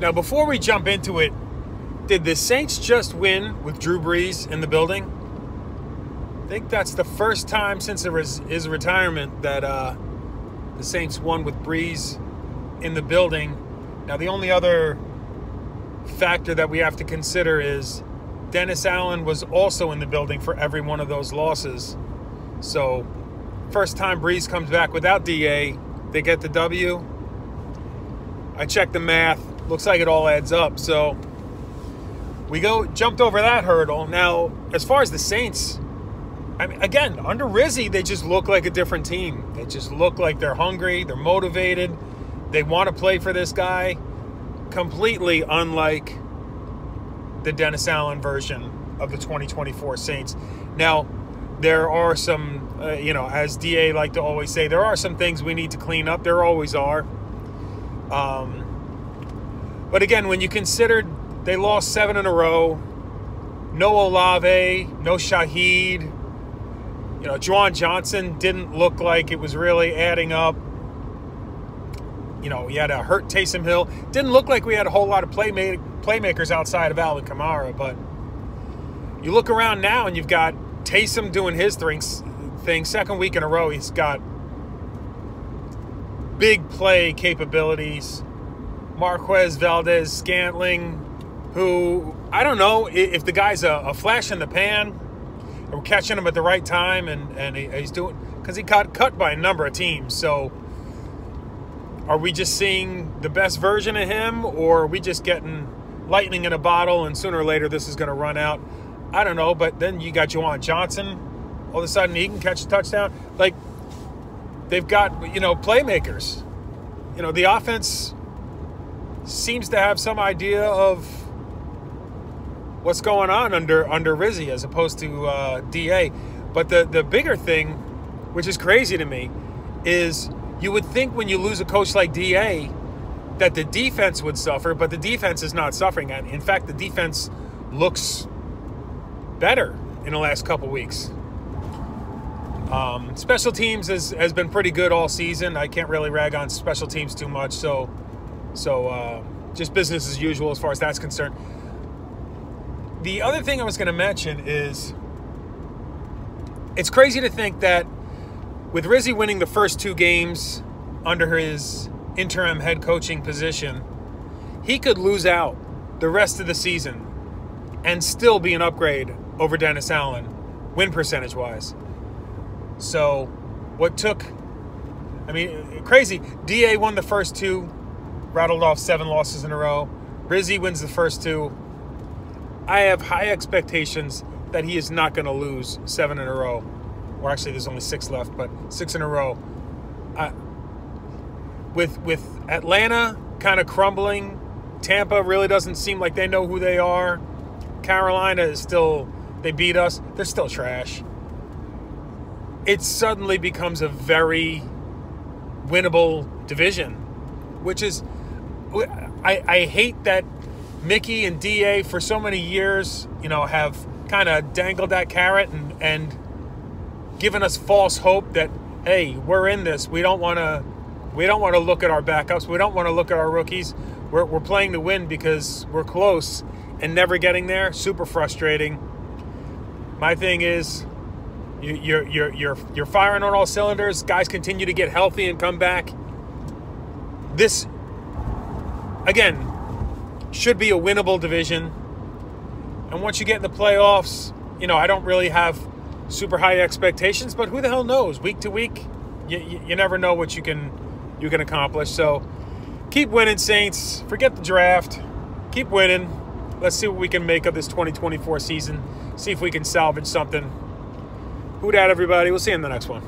Now, before we jump into it, did the Saints just win with Drew Brees in the building? I think that's the first time since his retirement that the Saints won with Brees in the building. Now, the only other factor that we have to consider is Dennis Allen was also in the building for every one of those losses. So, first time Brees comes back without DA, they get the W. I checked the math. Looks like it all adds up. So, we jumped over that hurdle. Now, as far as the Saints, I mean, again, under Rizzi, they just look like a different team. They just look like they're hungry, they're motivated, they want to play for this guy. Completely unlike the Dennis Allen version of the 2024 Saints. Now, there are some, as DA like to always say, there are some things we need to clean up. There always are. But again, when you consider they lost 7 in a row, no Olave, no Shaheed, Juwan Johnson didn't look like it was really adding up. You had a hurt Taysom Hill. Didn't look like we had a whole lot of playmakers outside of Alvin Kamara. But you look around now and you've got Taysom doing his thing. Second week in a row, he's got big play capabilities. Marquez Valdez-Scantling, who, I don't know if the guy's a flash in the pan. We're catching him at the right time, and he's doing, because he got cut by a number of teams. So are we just seeing the best version of him, or are we just getting lightning in a bottle and sooner or later this is going to run out? I don't know. But then you got Juwan Johnson. All of a sudden he can catch a touchdown. Like, they've got, playmakers. The offense seems to have some idea of what's going on under Rizzi as opposed to DA. But the bigger thing, which is crazy to me, is you would think when you lose a coach like DA that the defense would suffer, but the defense is not suffering. And in fact, the defense looks better in the last couple weeks. Special teams has been pretty good all season. I can't really rag on special teams too much. So just business as usual as far as that's concerned. The other thing I was going to mention is it's crazy to think that with Rizzi winning the first 2 games under his interim head coaching position, he could lose out the rest of the season and still be an upgrade over Dennis Allen, win percentage-wise. So crazy. DA won the first 2, rattled off 7 losses in a row. Rizzi wins the first 2. I have high expectations that he is not going to lose 7 in a row. Or actually, there's only 6 left, but 6 in a row. With Atlanta kind of crumbling, Tampa really doesn't seem like they know who they are. Carolina is still, they beat us. They're still trash. It suddenly becomes a very winnable division, which is, I hate that Mickey and DA for so many years, have kind of dangled that carrot and given us false hope that, hey, we're in this. We don't want to look at our backups. We don't want to look at our rookies. We're playing to win because we're close and never getting there. Super frustrating. My thing is, you're firing on all cylinders. Guys continue to get healthy and come back. This, again, should be a winnable division. And once you get in the playoffs, I don't really have super high expectations, but who the hell knows? Week to week, you never know what you can accomplish. So keep winning, Saints. Forget the draft. Keep winning. Let's see what we can make of this 2024 season. See if we can salvage something. Who dat, everybody? We'll see you in the next one.